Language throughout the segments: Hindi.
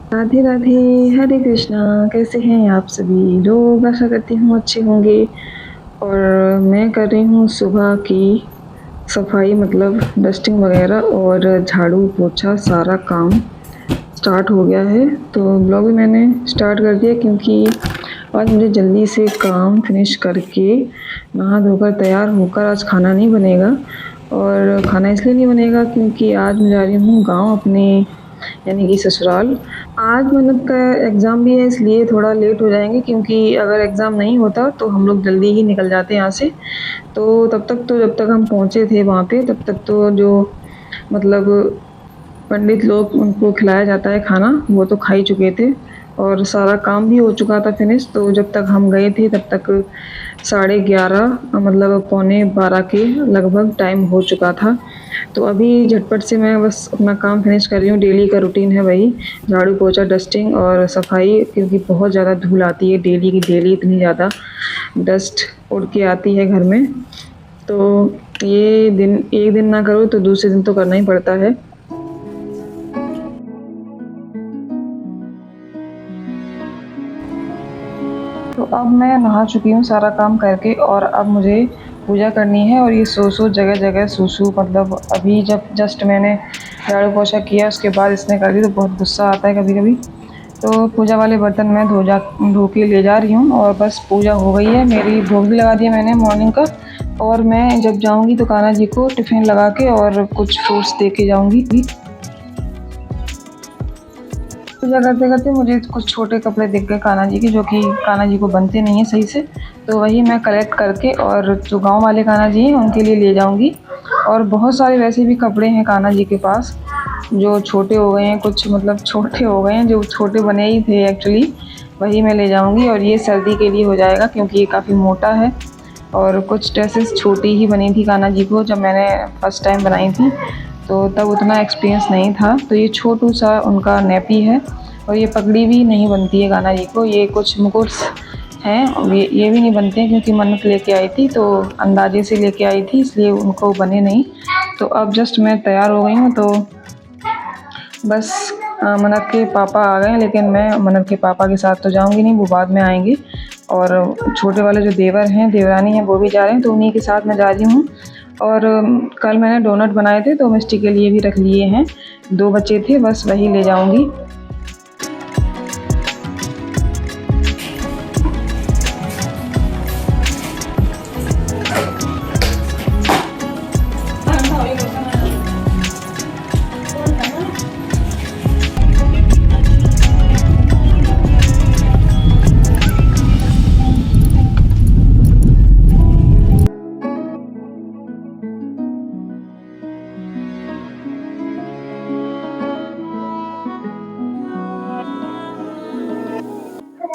राधे राधे। हरे कृष्णा। कैसे हैं आप सभी लोग? आशा करती हूँ अच्छे होंगे। और मैं कर रही हूँ सुबह की सफाई, मतलब डस्टिंग वगैरह और झाड़ू पोछा सारा काम स्टार्ट हो गया है। तो ब्लॉग भी मैंने स्टार्ट कर दिया क्योंकि आज मुझे जल्दी से काम फिनिश करके नहा धोकर तैयार होकर आज खाना नहीं बनेगा। और खाना इसलिए नहीं बनेगा क्योंकि आज मैं जा रही हूँ गाँव अपने, यानी कि ससुराल। आज मन्नत का एग्ज़ाम भी है इसलिए थोड़ा लेट हो जाएंगे, क्योंकि अगर एग्ज़ाम नहीं होता तो हम लोग जल्दी ही निकल जाते यहाँ से। तो तब तक तो जब तक हम पहुँचे थे वहाँ पे तब तक तो जो मतलब पंडित लोग उनको खिलाया जाता है खाना, वो तो खा ही चुके थे और सारा काम भी हो चुका था फिनिश। तो जब तक हम गए थे तब तक 11:30 मतलब पौने 12 के लगभग टाइम हो चुका था। तो अभी झटपट से मैं बस अपना काम फिनिश कर रही हूँ। डेली का रूटीन है वही, झाड़ू पोछा डस्टिंग और सफाई, क्योंकि बहुत ज़्यादा धूल आती है डेली की डेली, इतनी ज़्यादा डस्ट उड़ के आती है घर में। तो ये दिन एक दिन ना करो तो दूसरे दिन तो करना ही पड़ता है। तो अब मैं नहा चुकी हूँ सारा काम करके, और अब मुझे पूजा करनी है। और ये सो जगह जगह सूसू, मतलब अभी जब जस्ट मैंने झाड़ू पोछा किया उसके बाद इसने कर दी तो बहुत गुस्सा आता है कभी कभी। तो पूजा वाले बर्तन मैं धो के ले जा रही हूँ और बस पूजा हो गई है मेरी। भोग भी लगा दिया मैंने मॉर्निंग का। और मैं जब जाऊँगी तो कान्हा जी को टिफ़िन लगा के और कुछ फ्रूट्स दे के जाऊँगी। पूजा करते करते मुझे कुछ छोटे कपड़े दिख गए कान्हा जी के, जो कि कान्हा जी को बनते नहीं हैं सही से। तो वही मैं कलेक्ट करके और जो गांव वाले कान्हा जी हैं उनके लिए ले जाऊंगी। और बहुत सारे वैसे भी कपड़े हैं कान्हा जी के पास जो छोटे हो गए हैं, कुछ मतलब छोटे हो गए हैं, जो छोटे बने ही थे एक्चुअली, वही मैं ले जाऊंगी। और ये सर्दी के लिए हो जाएगा क्योंकि ये काफ़ी मोटा है। और कुछ ड्रेसेस छोटी ही बनी थी कान्हा जी को जब मैंने फ़र्स्ट टाइम बनाई थी, तो तब उतना एक्सपीरियंस नहीं था। तो ये छोटू सा उनका नेपी है। और ये पगड़ी भी नहीं बनती है कान्हा जी को। ये कुछ मुकुट्स हैं और ये भी नहीं बनते हैं क्योंकि मन्नत लेके आई थी तो अंदाजे से लेके आई थी, इसलिए उनको बने नहीं। तो अब जस्ट मैं तैयार हो गई हूँ। तो बस मन्नत के पापा आ गए हैं, लेकिन मैं मन्नत के पापा के साथ तो जाऊंगी नहीं, वो बाद में आएंगे। और छोटे वाले जो देवर हैं, देवरानी हैं, वो भी जा रहे हैं, तो उन्हीं के साथ मैं जा रही हूँ। और कल मैंने डोनट बनाए थे तो मिष्टी के लिए भी रख लिए हैं, 2 बचे थे, बस वही ले जाऊंगी।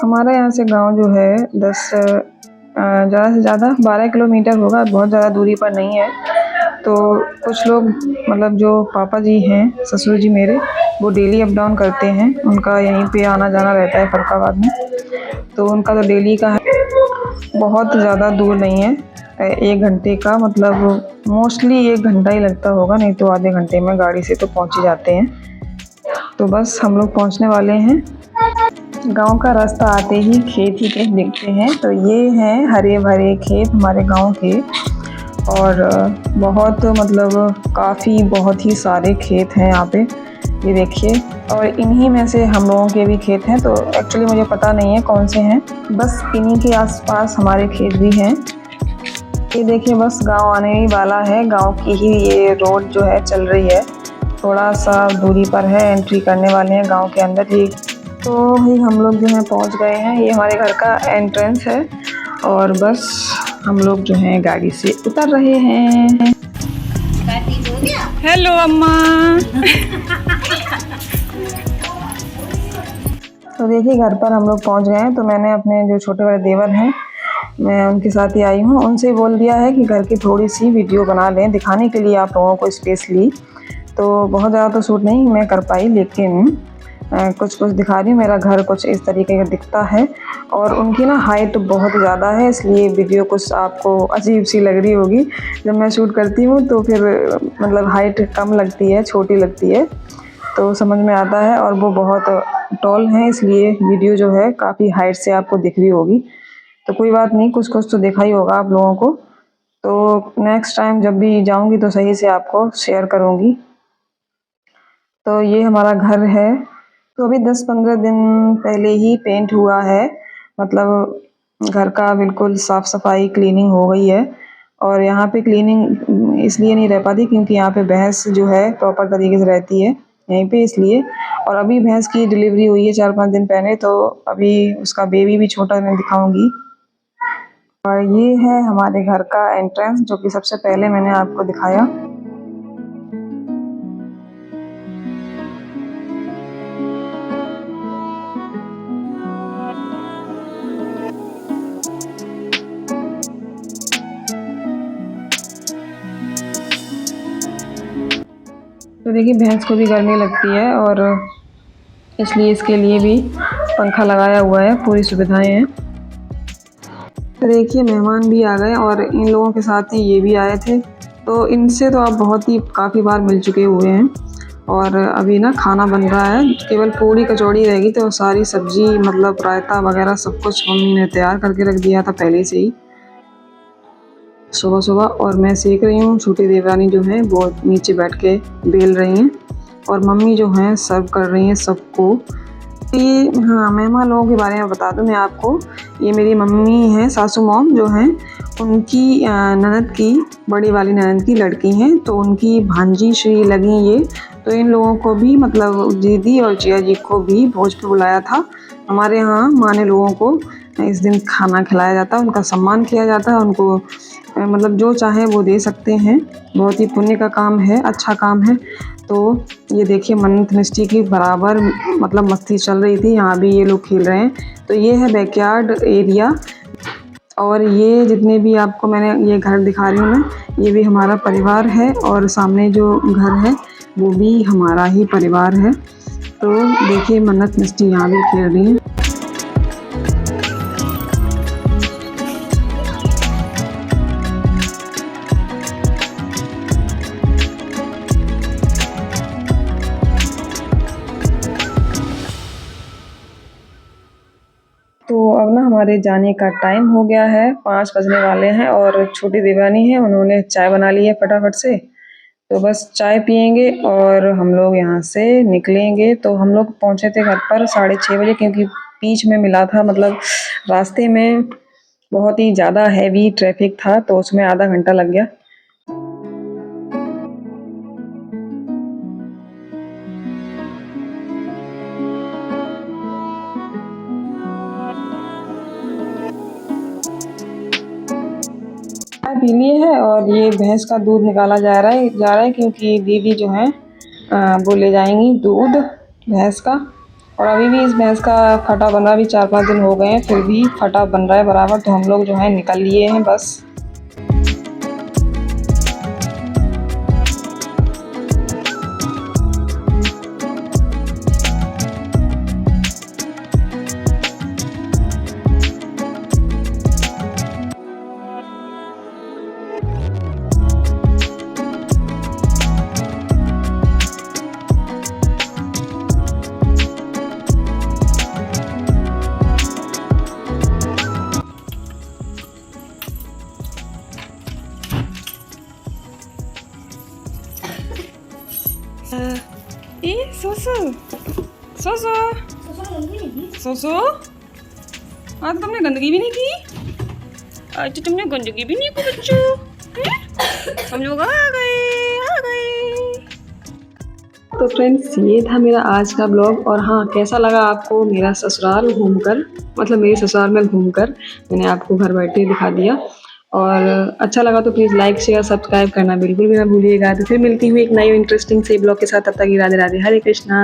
हमारा यहाँ से गांव जो है 10 ज़्यादा से ज़्यादा 12 किलोमीटर होगा, बहुत ज़्यादा दूरी पर नहीं है। तो कुछ लोग, मतलब जो पापा जी हैं, ससुर जी मेरे, वो डेली अप डाउन करते हैं, उनका यहीं पे आना जाना रहता है फरुखाबाद में। तो उनका तो डेली का है, बहुत ज़्यादा दूर नहीं है, 1 घंटे का, मतलब मोस्टली 1 घंटा ही लगता होगा, नहीं तो आधे घंटे में गाड़ी से तो पहुँच ही जाते हैं। तो बस हम लोग पहुँचने वाले हैं। गांव का रास्ता आते ही खेत ही खेत दिखते हैं। तो ये हैं हरे भरे खेत हमारे गांव के। और बहुत, मतलब काफ़ी बहुत ही सारे खेत हैं यहाँ पे, ये देखिए। और इन्हीं में से हम लोगों के भी खेत हैं, तो एक्चुअली मुझे पता नहीं है कौन से हैं, बस इन्हीं के आसपास हमारे खेत भी हैं। ये देखिए, बस गांव आने ही वाला है, गांव की ही ये रोड जो है चल रही है, थोड़ा सा दूरी पर है, एंट्री करने वाले हैं गांव के अंदर ही। तो भाई हम लोग जो है पहुंच गए हैं, ये हमारे घर का एंट्रेंस है। और बस हम लोग जो हैं गाड़ी से उतर रहे हैं। हेलो अम्मा। तो देखिए, घर पर हम लोग पहुंच गए हैं। तो मैंने अपने जो छोटे बड़े देवर हैं, मैं उनके साथ ही आई हूँ, उनसे बोल दिया है कि घर की थोड़ी सी वीडियो बना लें दिखाने के लिए आप लोगों को स्पेशली। तो बहुत ज़्यादा तो शूट नहीं मैं कर पाई, लेकिन कुछ कुछ दिखा रही हूँ। मेरा घर कुछ इस तरीके का दिखता है। और उनकी ना हाइट बहुत ज़्यादा है, इसलिए वीडियो कुछ आपको अजीब सी लग रही होगी। जब मैं शूट करती हूँ तो फिर मतलब हाइट कम लगती है, छोटी लगती है। तो समझ में आता है। और वो बहुत टॉल हैं, इसलिए वीडियो जो है काफ़ी हाइट से आपको दिख रही होगी। तो कोई बात नहीं, कुछ कुछ तो देखा ही होगा आप लोगों को। तो नेक्स्ट टाइम जब भी जाऊंगी तो सही से आपको शेयर करूंगी। तो ये हमारा घर है। तो अभी 10-15 दिन पहले ही पेंट हुआ है, मतलब घर का बिल्कुल साफ़ सफाई क्लीनिंग हो गई है। और यहाँ पे क्लीनिंग इसलिए नहीं रह पाती क्योंकि यहाँ पे भैंस जो है प्रॉपर तरीके से रहती है यहीं पे, इसलिए। और अभी भैंस की डिलीवरी हुई है 4-5 दिन पहले, तो अभी उसका बेबी भी छोटा मैं दिखाऊंगी। और ये है हमारे घर का एंट्रेंस, जो कि सबसे पहले मैंने आपको दिखाया। तो देखिए भैंस को भी गर्मी लगती है और इसलिए इसके लिए भी पंखा लगाया हुआ है, पूरी सुविधाएं हैं। तो देखिए मेहमान भी आ गए और इन लोगों के साथ ही ये भी आए थे। तो इनसे तो आप बहुत ही काफ़ी बार मिल चुके हुए हैं। और अभी ना खाना बन रहा है, केवल पूड़ी कचौड़ी रहेगी, तो सारी सब्जी मतलब रायता वगैरह सब कुछ मम्मी ने तैयार करके रख दिया था पहले से ही सुबह सुबह। और मैं सेक रही हूँ, छोटी देवरानी जो है वो नीचे बैठ के बेल रही हैं और मम्मी जो हैं सर्व कर रही हैं सबको। ये हाँ, मेहमान लोगों के बारे में बता दूं मैं आपको। ये मेरी मम्मी हैं, सासू मॉम जो हैं, उनकी ननद की, बड़ी वाली ननद की लड़की हैं, तो उनकी भांजी श्री लगी ये। तो इन लोगों को भी मतलब दीदी और जिया जी को भी भोज पे बुलाया था। हमारे यहाँ माने लोगों को इस दिन खाना खिलाया जाता है, उनका सम्मान किया जाता है। उनको मतलब जो चाहे वो दे सकते हैं। बहुत ही पुण्य का काम है, अच्छा काम है। तो ये देखिए मन्नत मिष्टी की बराबर मतलब मस्ती चल रही थी, यहाँ भी ये लोग खेल रहे हैं। तो ये है बैकयार्ड एरिया। और ये जितने भी आपको मैंने ये घर दिखा रही हूँ मैं, ये भी हमारा परिवार है। और सामने जो घर है वो भी हमारा ही परिवार है। तो देखिए मन्नत मिष्टी यहाँ भी खेल रही है। तो अब ना हमारे जाने का टाइम हो गया है, 5 बजने वाले हैं। और छोटी देवरानी है, उन्होंने चाय बना ली है फटाफट से। तो बस चाय पियेंगे और हम लोग यहाँ से निकलेंगे। तो हम लोग पहुँचे थे घर पर 6:30 बजे, क्योंकि बीच में मिला था, मतलब रास्ते में बहुत ही ज़्यादा हैवी ट्रैफिक था, तो उसमें आधा घंटा लग गया। चाय पी ली है और ये भैंस का दूध निकाला जा रहा है क्योंकि दीदी जो है वो ले जाएंगी दूध भैंस का। और अभी भी इस भैंस का फटा बन रहा, भी 4-5 दिन हो गए हैं फिर भी फटा बन रहा है बराबर। तो हम लोग जो है निकल लिए हैं बस। ए सोसो सोसो सोसो, आज तुमने गंदगी भी नहीं की। आज तो तुमने गंदगी भी नहीं की बच्चों। हम लोग आ गए। तो फ्रेंड्स ये था मेरा आज का ब्लॉग। और हाँ, कैसा लगा आपको मेरा ससुराल घूमकर, मतलब मेरे ससुराल में घूमकर मैंने आपको घर बैठे दिखा दिया। और अच्छा लगा तो प्लीज़ लाइक शेयर सब्सक्राइब करना बिल्कुल भी ना भूलिएगा। तो फिर मिलती हुई एक नई इंटरेस्टिंग से ब्लॉग के साथ, तब तक राधे राधे, हरे कृष्णा।